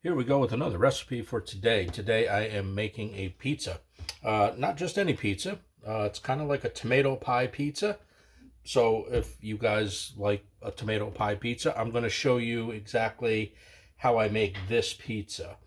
Here we go with another recipe for today. Today I am making a pizza. Not just any pizza. It's kind of like a tomato pie pizza. So if you guys like a tomato pie pizza, I'm going to show you exactly how I make this pizza.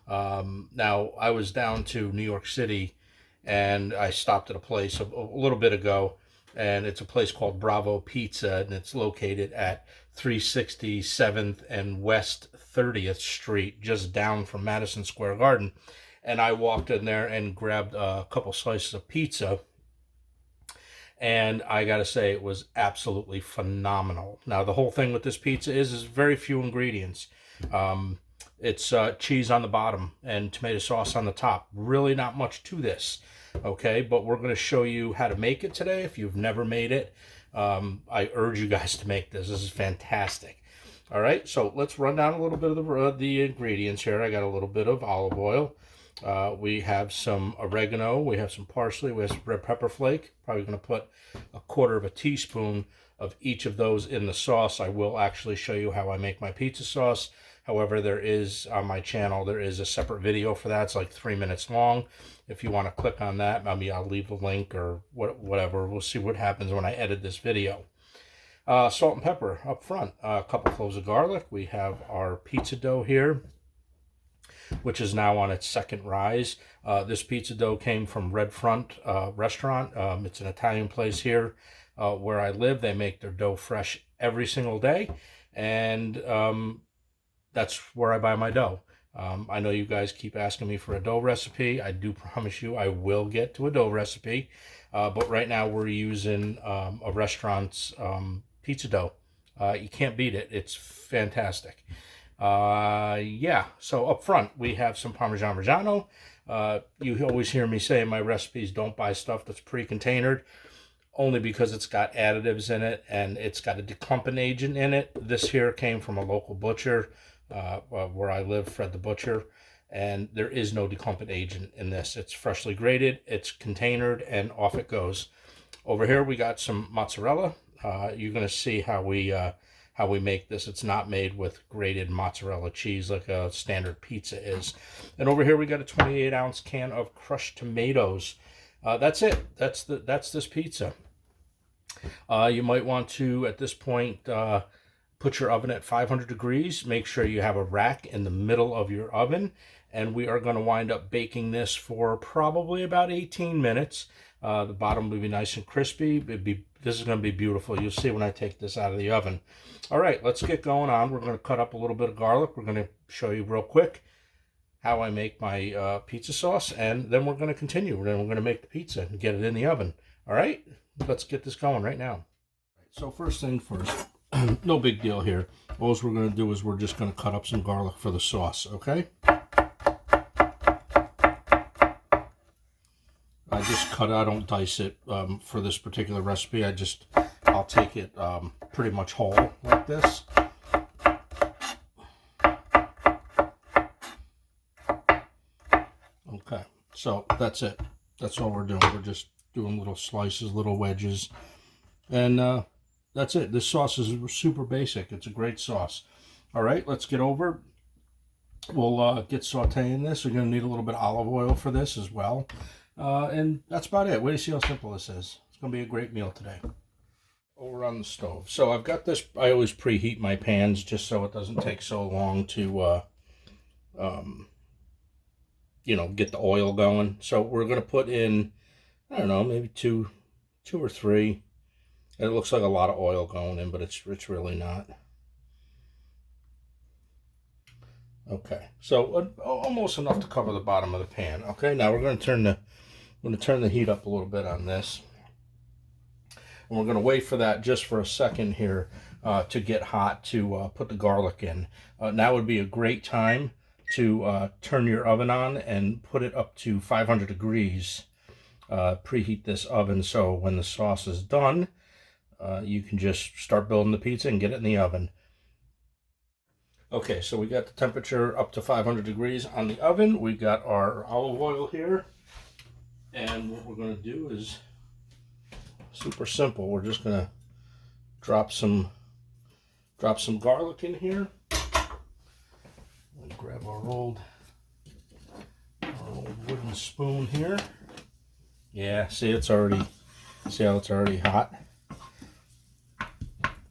Now, I was down to New York City and I stopped at a place a little bit ago, and it's a place called Bravo Pizza, and it's located at 367th and West 30th Street, just down from Madison Square Garden. And I walked in there and grabbed a couple slices of pizza, and I gotta say, it was absolutely phenomenal. Now, the whole thing with this pizza is very few ingredients. It's cheese on the bottom and tomato sauce on the top. Really not much to this, okay? But we're going to show you how to make it today. If you've never made it, I urge you guys to make this. This is fantastic. All right, so let's run down a little bit of the ingredients here. I got a little bit of olive oil. We have some oregano. We have some parsley. We have some red pepper flake. Probably going to put 1/4 teaspoon of each of those in the sauce. I will actually show you how I make my pizza sauce. However, there is, on my channel, there is a separate video for that. It's like 3 minutes long. If you want to click on that, maybe I'll leave a link or whatever. We'll see what happens when I edit this video. Salt and pepper up front. A couple cloves of garlic. We have our pizza dough here, which is now on its second rise. This pizza dough came from Red Front Restaurant. It's an Italian place here where I live. They make their dough fresh every single day, and that's where I buy my dough. I know you guys keep asking me for a dough recipe. I do promise you I will get to a dough recipe. But right now we're using a restaurant's pizza dough. You can't beat it. It's fantastic. Yeah, so up front we have some Parmesan Reggiano. You always hear me say in my recipes, don't buy stuff that's pre-containered, only because it's got additives in it and it's got a declumping agent in it. This here came from a local butcher where I live, Fred the Butcher, and there is no declumping agent in this. It's freshly grated, it's containered, and off it goes. Over here we got some mozzarella. You're going to see how we make this. It's not made with grated mozzarella cheese like a standard pizza is. And over here we got a 28-ounce can of crushed tomatoes. That's it. That's this pizza. You might want to, at this point, put your oven at 500 degrees. Make sure you have a rack in the middle of your oven. And we are going to wind up baking this for probably about 18 minutes. The bottom will be nice and crispy. This is going to be beautiful. You'll see when I take this out of the oven. All right, let's get going on. We're going to cut up a little bit of garlic. We're going to show you real quick how I make my pizza sauce, and then we're going to continue. Then we're going to make the pizza and get it in the oven. All right, let's get this going right now. So first thing first, no big deal here. All we're going to do is we're just going to cut up some garlic for the sauce, okay? I just cut it, I don't dice it for this particular recipe. I'll take it pretty much whole like this. Okay, so that's it. That's all we're doing. We're just doing little slices, little wedges, and that's it. This sauce is super basic. It's a great sauce. All right, let's get over. We'll get sauteing this. We're going to need a little bit of olive oil for this as well. And that's about it. Wait to see how simple this is. It's going to be a great meal today. Over on the stove. So I've got this, I always preheat my pans just so it doesn't take so long to, you know, get the oil going. So we're going to put in, I don't know, maybe two or three. It looks like a lot of oil going in, but it's really not. Okay, so almost enough to cover the bottom of the pan. Okay, now we're going to turn the heat up a little bit on this. And we're going to wait for that just for a second here to get hot to put the garlic in. Now would be a great time to turn your oven on and put it up to 500 degrees. Preheat this oven so when the sauce is done, you can just start building the pizza and get it in the oven. Okay, so we got the temperature up to 500 degrees on the oven. We got our olive oil here. And what we're going to do is super simple. We're just going to drop some garlic in here. grab our old wooden spoon here. Yeah, see how it's already hot?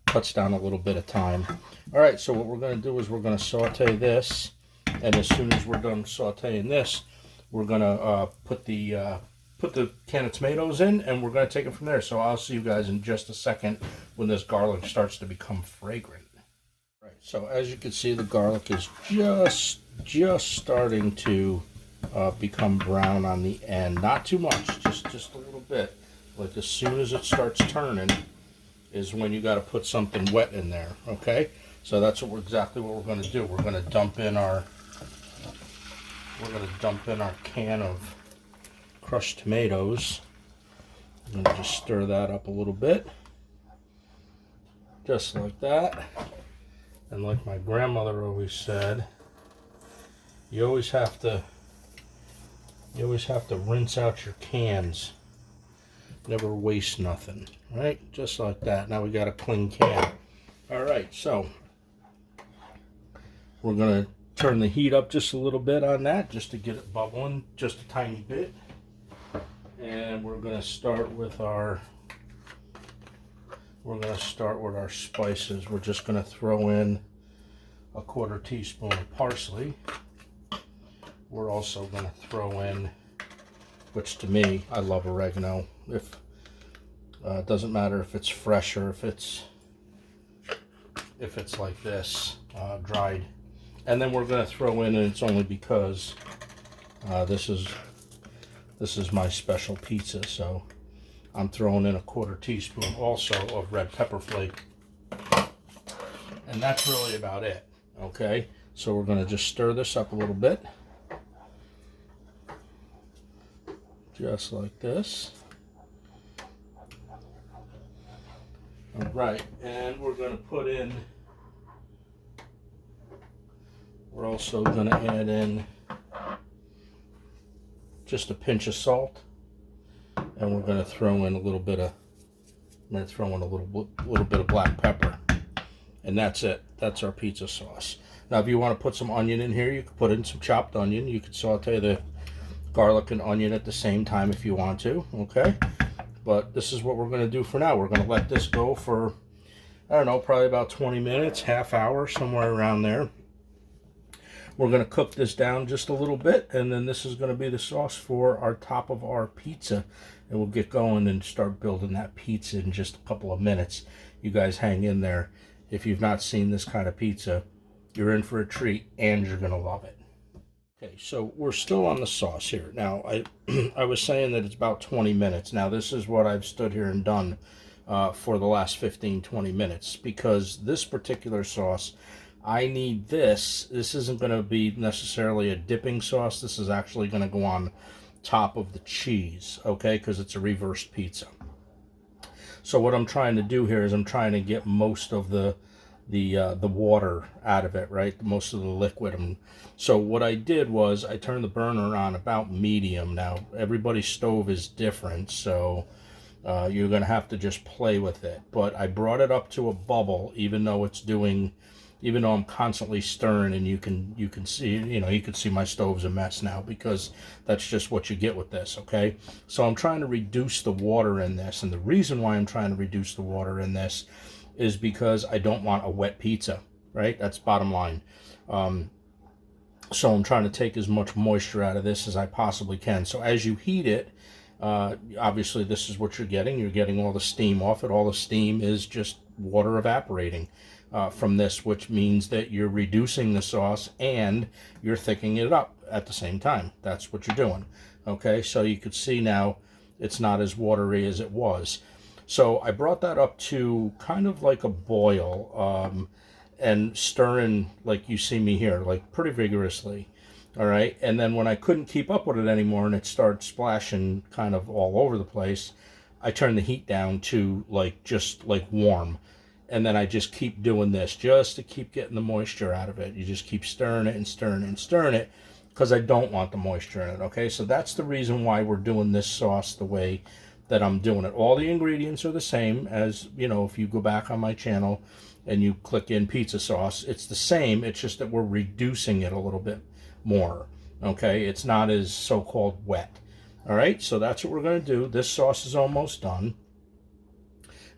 Cuts down a little bit of time. All right, so what we're going to do is we're going to saute this, and as soon as we're done sauteing this, we're going to put the can of tomatoes in, and we're going to take it from there. So I'll see you guys in just a second when this garlic starts to become fragrant. All right, so as you can see, the garlic is just starting to become brown on the end. Not too much, just a little bit. Like as soon as it starts turning is when you got to put something wet in there. Okay, so that's exactly what we're going to do. We're going to dump in our can of crushed tomatoes. I'm going to just stir that up a little bit, just like that. And like my grandmother always said, you always have to rinse out your cans. Never waste nothing, right? Just like that. Now we got a clean can. All right, so we're gonna turn the heat up just a little bit on that, just to get it bubbling, just a tiny bit. And we're gonna start with our spices. We're just gonna throw in a 1/4 teaspoon of parsley. We're also going to throw in, which to me, I love oregano. If it doesn't matter if it's fresh or if it's like this, dried. And then we're going to throw in, and it's only because this is my special pizza, so I'm throwing in a 1/4 teaspoon also of red pepper flake. And that's really about it. Okay, so we're going to just stir this up a little bit. Just like this. All right, and we're going to put in, we're also going to add in just a pinch of salt, and we're going to throw in a little bit of, little bit of black pepper, and that's it. That's our pizza sauce. Now, if you want to put some onion in here, you can put in some chopped onion. You could saute the garlic and onion at the same time if you want to, okay? But this is what we're going to do for now. We're going to let this go for, I don't know, probably about 20 minutes, half hour, somewhere around there. We're going to cook this down just a little bit, and then this is going to be the sauce for our top of our pizza. And we'll get going and start building that pizza in just a couple of minutes. You guys hang in there. If you've not seen this kind of pizza, you're in for a treat, and you're going to love it. Okay, so we're still on the sauce here. Now, I was saying that it's about 20 minutes. Now, this is what I've stood here and done for the last 15-20 minutes, because this particular sauce, I need this. This isn't going to be necessarily a dipping sauce. This is actually going to go on top of the cheese, okay, because it's a reversed pizza. So what I'm trying to do here is I'm trying to get most of the water out of it, right? Most of the liquid. So what I did was I turned the burner on about medium. Now, everybody's stove is different, so you're going to have to just play with it. But I brought it up to a bubble, even though I'm constantly stirring, and you can see, you can see my stove's a mess now, because that's just what you get with this, okay? So I'm trying to reduce the water in this, and the reason why I'm trying to reduce the water in this is because I don't want a wet pizza, right? That's bottom line. So I'm trying to take as much moisture out of this as I possibly can. So as you heat it, obviously this is what you're getting. You're getting all the steam off it. All the steam is just water evaporating from this, which means that you're reducing the sauce and you're thickening it up at the same time. That's what you're doing. Okay, so you could see now it's not as watery as it was. So I brought that up to kind of like a boil, and stirring like you see me here, like pretty vigorously. All right, and then when I couldn't keep up with it anymore and it started splashing kind of all over the place, I turned the heat down to just warm. And then I just keep doing this just to keep getting the moisture out of it. You just keep stirring it and stirring it and stirring it, because I don't want the moisture in it, okay? So that's the reason why we're doing this sauce the way that I'm doing it. All the ingredients are the same as, if you go back on my channel, and you click in pizza sauce. It's the same, it's just that we're reducing it a little bit more. Okay, it's not as so-called wet. All right, so that's what we're going to do. This sauce is almost done,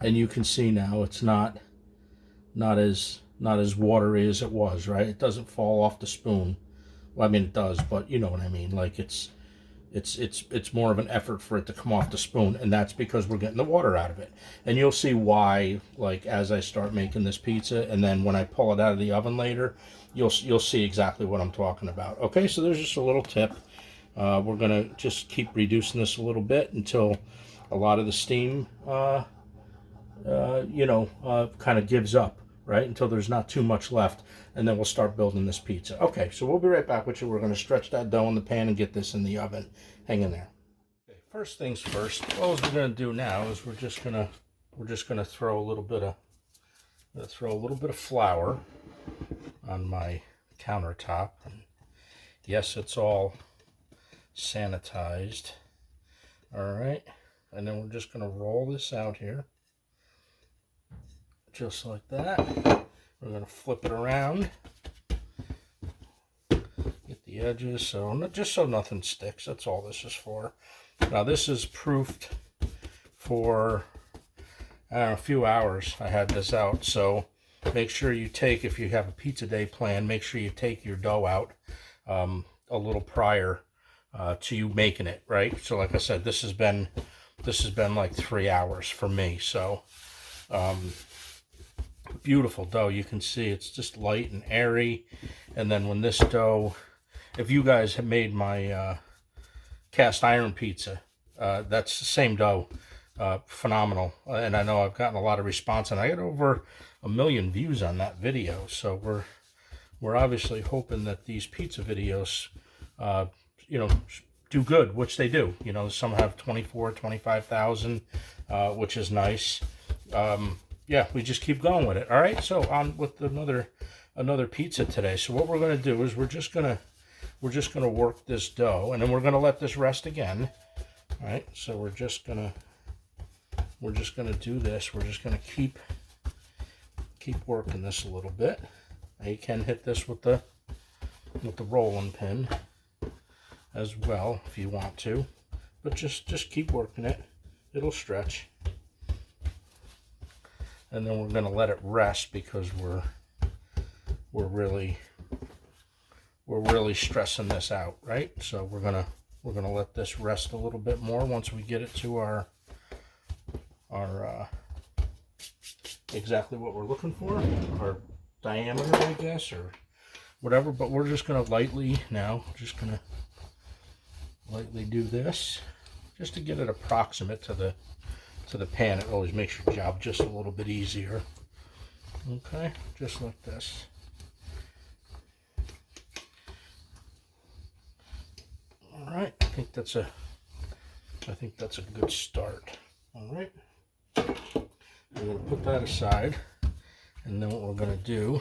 and you can see now it's not as watery as it was, right? It doesn't fall off the spoon. Well, I mean, it does, but you know what I mean. Like it's more of an effort for it to come off the spoon, and that's because we're getting the water out of it. And you'll see why, like, as I start making this pizza, and then when I pull it out of the oven later, you'll see exactly what I'm talking about. Okay, so there's just a little tip. We're gonna just keep reducing this a little bit until a lot of the steam, kind of gives up, right? Until there's not too much left, and then we'll start building this pizza. Okay, so we'll be right back with you. We're going to stretch that dough in the pan and get this in the oven. Hang in there. Okay, first things first. What we're going to do now is we're just going to throw a little bit of flour on my countertop. And yes, it's all sanitized. All right, and then we're just going to roll this out here. Just like that. We're going to flip it around. Get the edges just so nothing sticks. That's all this is for. Now this is proofed for, I don't know, a few hours. I had this out. So make sure you take, if you have a pizza day plan, make sure you take your dough out a little prior to you making it, right? So like I said, this has been like 3 hours for me. So beautiful dough. You can see it's just light and airy. And then when this dough, if you guys have made my cast iron pizza, that's the same dough. Phenomenal. And I know I've gotten a lot of response, and I got over 1 million views on that video. So we're obviously hoping that these pizza videos do good, which they do. You know, some have 25,000, which is nice. Yeah, we just keep going with it. All right, so on with another pizza today. So what we're going to do is we're just gonna work this dough, and then we're gonna let this rest again. All right, so we're just gonna do this. We're just gonna keep working this a little bit. Now you can hit this with the rolling pin as well if you want to, but just keep working it. It'll stretch. And then we're going to let it rest because we're really stressing this out, right? So we're gonna let this rest a little bit more once we get it to our exactly what we're looking for, our diameter, I guess, or whatever. But we're just gonna lightly do this just to get it approximate to the pan. It always makes your job just a little bit easier. Okay, just like this. All right, I think that's a good start. All right, we're gonna put that aside, and then what we're gonna do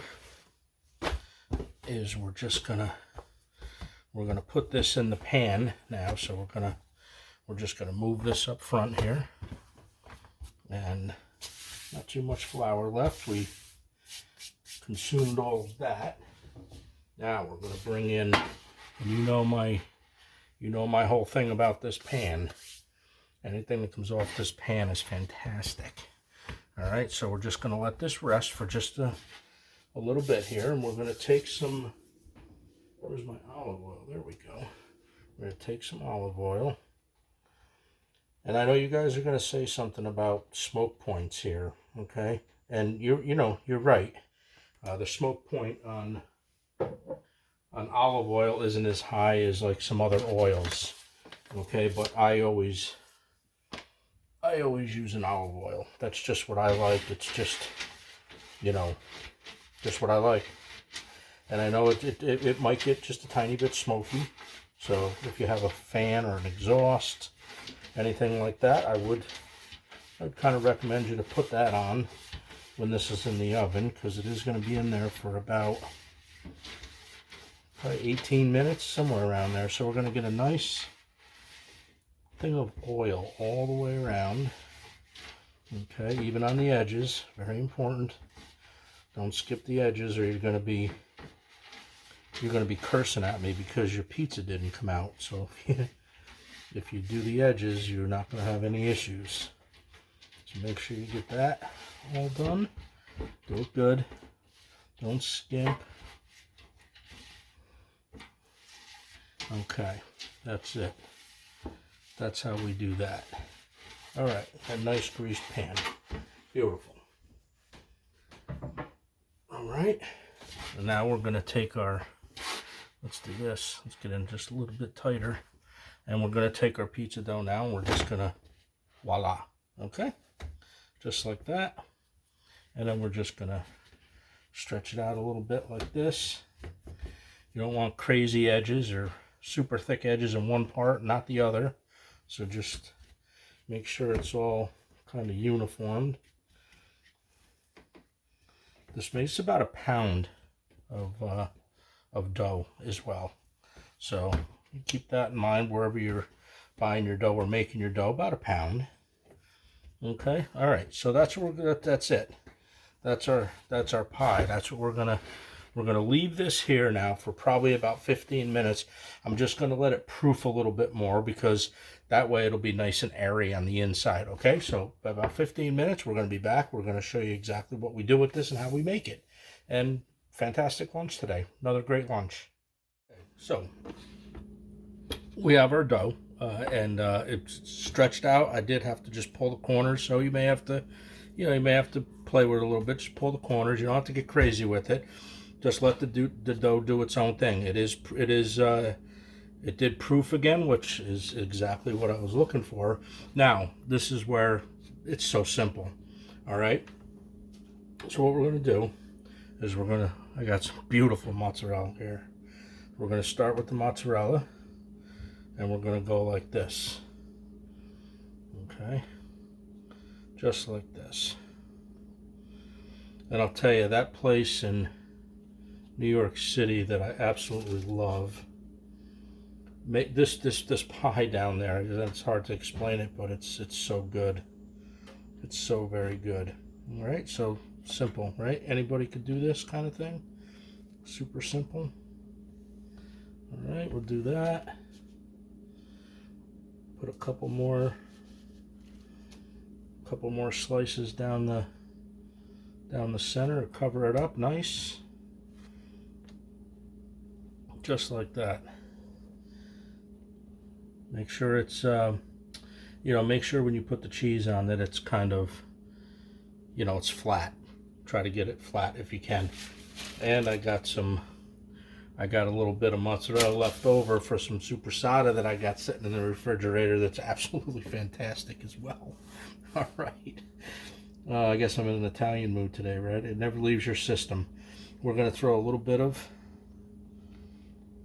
is we're gonna put this in the pan now. So we're just gonna move this up front here. And not too much flour left. We consumed all of that. Now we're going to bring in, and you know my whole thing about this pan. Anything that comes off this pan is fantastic. All right, so we're just going to let this rest for just a little bit here, and we're going to take some. Where's my olive oil? There we go. We're going to take some olive oil. And I know you guys are going to say something about smoke points here, okay? And you're right. The smoke point on olive oil isn't as high as like some other oils, okay? But I always use an olive oil. That's just what I like. It's just, just what I like. And I know it might get just a tiny bit smoky. So if you have a fan or an exhaust, anything like that, I'd kind of recommend you to put that on when this is in the oven, because it is going to be in there for about probably 18 minutes, somewhere around there. So we're going to get a nice thing of oil all the way around. Okay, even on the edges, very important. Don't skip the edges, or you're gonna be cursing at me because your pizza didn't come out. So if you do the edges, you're not gonna have any issues. So make sure you get that all done. Do it good. Don't skimp. Okay, that's it. That's how we do that. All right, a nice greased pan. Beautiful. All right, and now we're gonna take our, let's do this. Let's get in just a little bit tighter. And we're gonna take our pizza dough now, and we're just gonna, voila, okay? Just like that. And then we're just gonna stretch it out a little bit like this. You don't want crazy edges or super thick edges in one part, not the other. So just make sure it's all kind of uniformed. This makes about a pound of dough as well. So you keep that in mind wherever you're buying your dough or making your dough, about a pound. Okay, all right. So that's what we're gonna. That's it. That's our pie. That's what we're gonna leave this here now for probably about 15 minutes. I'm just gonna let it proof a little bit more because that way it'll be nice and airy on the inside. Okay, so about 15 minutes, we're gonna be back. We're gonna show you exactly what we do with this and how we make it. And fantastic lunch today. Another great lunch. Okay, so we have our dough and it's stretched out. I did have to just pull the corners, so you may have to, you may have to play with it a little bit. Just pull the corners. You don't have to get crazy with it. Just let the dough do its own thing. It did proof again, which is exactly what I was looking for. Now, this is where it's so simple. All right. So what we're going to do is I got some beautiful mozzarella here. We're going to start with the mozzarella, and we're going to go like this. Okay. Just like this. And I'll tell you, that place in New York City that I absolutely love, make this pie down there. It's hard to explain it, but it's so good. It's so very good. All right, so simple, right? Anybody could do this kind of thing. Super simple. All right, we'll do that. Put a couple more slices down the center, cover it up nice. Just like that. Make sure it's, make sure when you put the cheese on that it's kind of, it's flat. Try to get it flat if you can. And I got a little bit of mozzarella left over for some supersada that I got sitting in the refrigerator that's absolutely fantastic as well. All right. I guess I'm in an Italian mood today, right? It never leaves your system. We're going to throw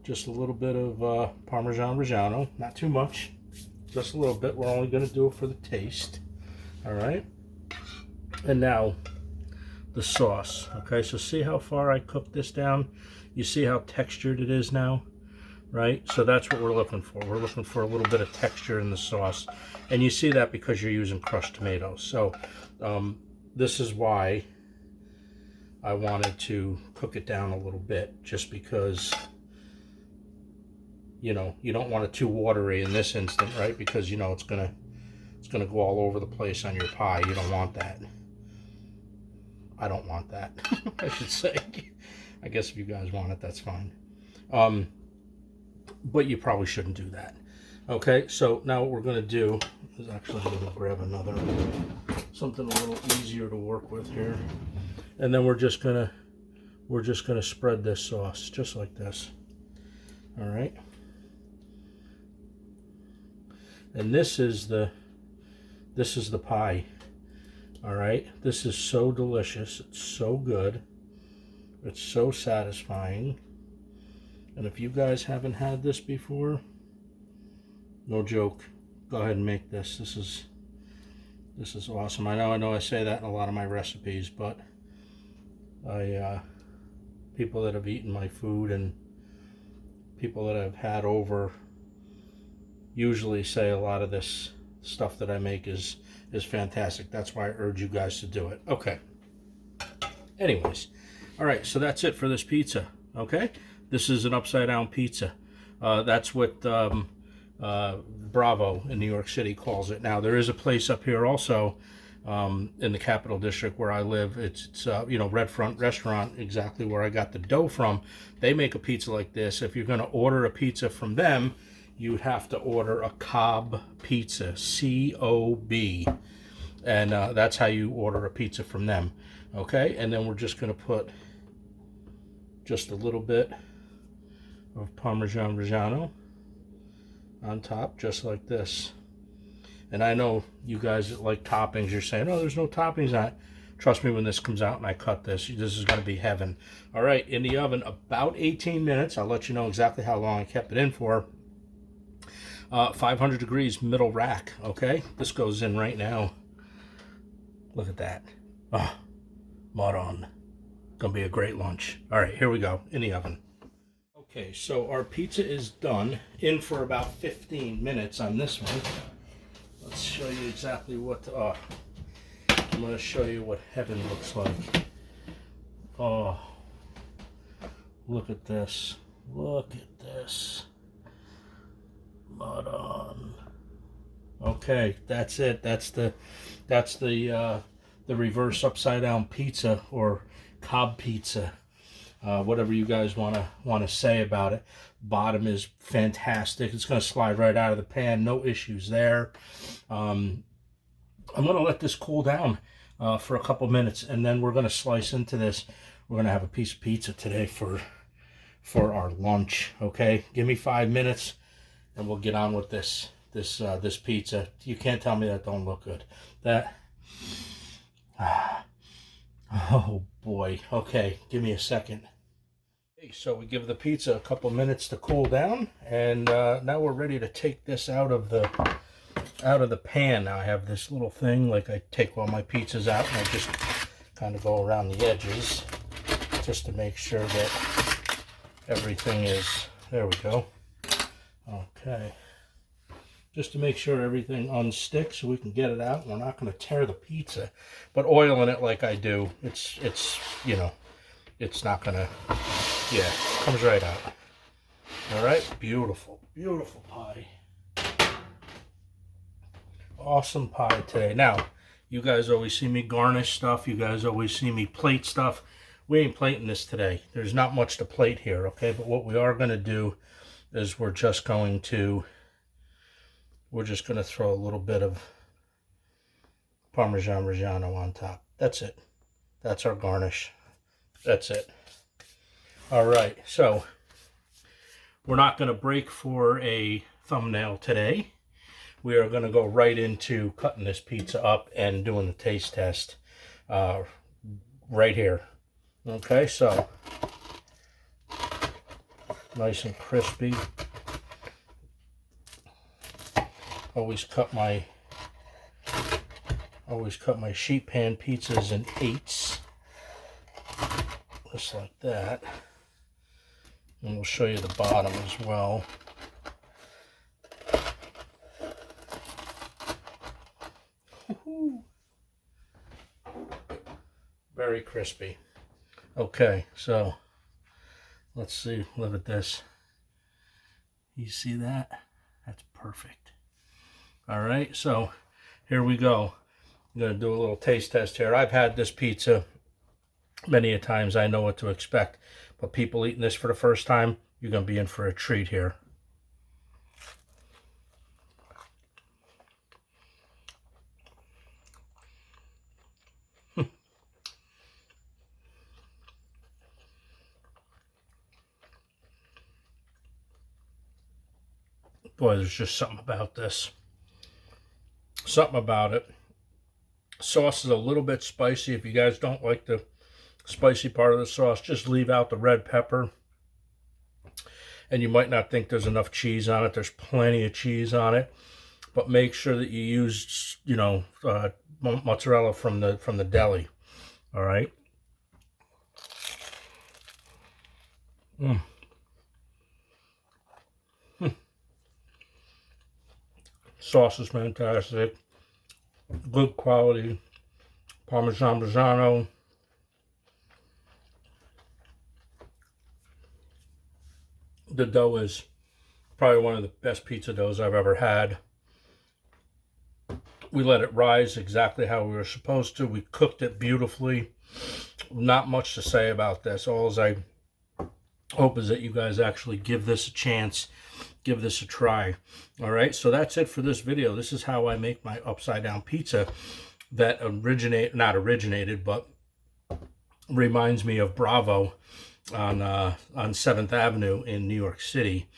just a little bit of Parmesan Reggiano. Not too much. Just a little bit. We're only going to do it for the taste. All right. And now the sauce. Okay, so see how far I cooked this down? You see how textured it is now? Right? So that's what we're looking for. We're looking for a little bit of texture in the sauce. And you see that because you're using crushed tomatoes. So this is why I wanted to cook it down a little bit, just because you don't want it too watery in this instant, right? Because it's gonna go all over the place on your pie. You don't want that. I don't want that. I should say. I guess if you guys want it, that's fine. But you probably shouldn't do that. Okay, so now what we're gonna do is actually I'm gonna grab something a little easier to work with here. And then we're just gonna spread this sauce just like this. All right. And this is the pie. All right. This is so delicious. It's so good. It's so satisfying. And if you guys haven't had this before, no joke, go ahead and make this. This is awesome. I know I say that in a lot of my recipes, but people that have eaten my food and people that I've had over usually say a lot of this stuff that I make is fantastic. That's why I urge you guys to do it. Okay. Anyways, All right, so that's it for this pizza. Okay, this is an upside down pizza. That's what Bravo in New York City calls it. Now there is a place up here also in the Capital District where I live. It's you know, Red Front Restaurant, exactly where I got the dough from. They make a pizza like this. If you're going to order a pizza from them, you have to order a Cobb pizza, C-O-B, and that's how you order a pizza from them. Okay, and then we're just going to put just a little bit of Parmesan Reggiano on top, just like this. And I know you guys that like toppings, you're saying, oh, there's no toppings on it. Trust me, when this comes out and I cut this is going to be heaven. All right, in the oven about 18 minutes. I'll let you know exactly how long I kept it in for. 500 degrees, middle rack. Okay, this goes in right now. Look at that. Oh, mud on. Gonna be a great lunch. All right, here we go, in the oven. Okay, so our pizza is done, in for about 15 minutes on this one. Let's show you exactly what, I'm gonna show you what heaven looks like. Oh, look at this. Look at this. Mud on. Okay, that's it. That's the reverse upside down pizza, or Cobb pizza, whatever you guys want to say about it. Bottom is fantastic. It's going to slide right out of the pan, no issues there. I'm going to let this cool down for a couple minutes, and then we're going to slice into this. We're going to have a piece of pizza today for our lunch. Okay, give me 5 minutes and we'll get on with this pizza. You can't tell me that don't look good. That oh boy. Okay, give me a second. Okay, so we give the pizza a couple minutes to cool down, and now we're ready to take this out of the pan. Now I have this little thing, like I take all my pizzas out and I just kind of go around the edges just to make sure that everything is, there we go. Okay, just to make sure everything unsticks so we can get it out. We're not going to tear the pizza, but oiling it like I do, it's you know, it's not going to, yeah, it comes right out. All right, beautiful, beautiful pie. Awesome pie today. Now, you guys always see me garnish stuff. You guys always see me plate stuff. We ain't plating this today. There's not much to plate here, okay? But what we are going to do is we're just going to throw a little bit of Parmesan Reggiano on top. That's it. That's our garnish. That's it. All right, so we're not going to break for a thumbnail today. We are going to go right into cutting this pizza up and doing the taste test right here. Okay, so nice and crispy. Always cut my sheet pan pizzas in 8s, just like that. And we'll show you the bottom as well. Very crispy. Okay, so let's see. Look at this. You see that? That's perfect. All right, so here we go. I'm going to do a little taste test here. I've had this pizza many a times. I know what to expect. But people eating this for the first time, you're going to be in for a treat here. Boy, there's just something about this. Something about it. Sauce is a little bit spicy. If you guys don't like the spicy part of the sauce, just leave out the red pepper. And you might not think there's enough cheese on it. There's plenty of cheese on it. But make sure that you use, you know, mozzarella from the deli. All right. Sauce is fantastic. Good quality Parmesan Reggiano. The dough is probably one of the best pizza doughs I've ever had. We let it rise exactly how we were supposed to. We cooked it beautifully. Not much to say about this. All I hope is that you guys actually give this a chance. Give this a try. All right, so that's it for this video. This is how I make my upside down pizza that not originated, but reminds me of Bravo on 7th Avenue in New York City,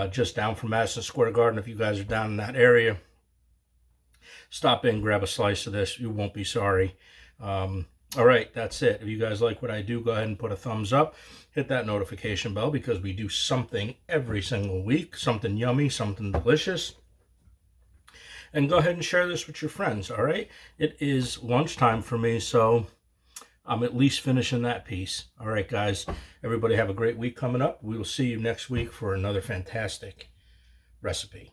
just down from Madison Square Garden. If you guys are down in that area, stop in, grab a slice of this. You won't be sorry. All right, that's it. If you guys like what I do, go ahead and put a thumbs up. Hit that notification bell because we do something every single week, something yummy, something delicious. And go ahead and share this with your friends, all right? It is lunchtime for me, so I'm at least finishing that piece. All right, guys, everybody have a great week coming up. We will see you next week for another fantastic recipe.